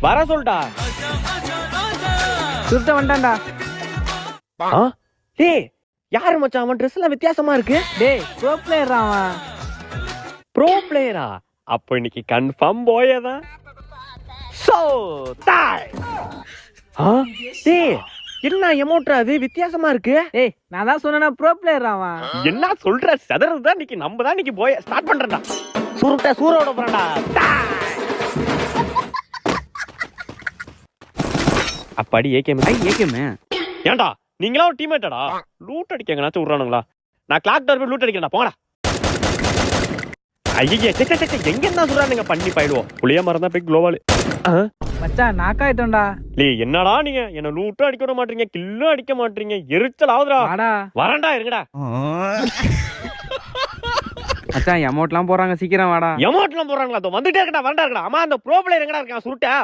வர சொல்லிட்டா. சுருட்ட வந்துட்டான்டா. டேய் யாரு மச்சான் அவன் ட்ரெஸ் எல்லாம் வித்தியாசமா இருக்கு. டேய் ப்ரோ பிளேயர் அவன். ப்ரோ பிளேயரா? அப்ப இன்னைக்கு கன்ஃபார்ம் போயதான். சோ தாய். டேய் என்ன எமோட்ரா அது வித்தியாசமா இருக்கு. டேய் நான் தான் சொன்னேனா ப்ரோ பிளேயர் அவன். என்ன சொல்ற? சதறதா இன்னைக்கு நம்ம தான் இன்னைக்கு போய் ஸ்டார்ட் பண்றடா. சுருட்ட சூரோட போறடா. அப்பாடி ஏகேம். ஏகேம். ஏன்டா நீங்களா ஒரு டீம்மேட்டடா? லூட் அடிக்கங்கனாச்சும் விடுறானுங்களா? நான் கிளாக் டவர் போய் லூட் அடிக்கிறேன்டா போங்கடா. ஐயே எங்க என்ன சொல்றானுங்க பண்ணி போயிடுவோம். புளிய மரம் தான் போய் குளோவால். மச்சான் நாக் ஆயிட்டோம்டா. என்னடா நீங்க என்ன லூட்டும் அடிக்க விட மாட்டீங்க, கில்லும் அடிக்க மாட்டீங்க, எரிச்சல் ஆகுதுடா. வாடா வரண்டா இருங்கடா. மச்சான் எமௌண்ட்லாம் போறாங்க, சீக்கிரம் வாடா. எமௌண்ட்லாம் போறாங்களா? வந்துட்டே இருக்கடா, வரண்டா இருக்கடா. அம்மா அந்த ப்ரோ பிளேயர் எங்கடா இருக்கான் சுருட்டா?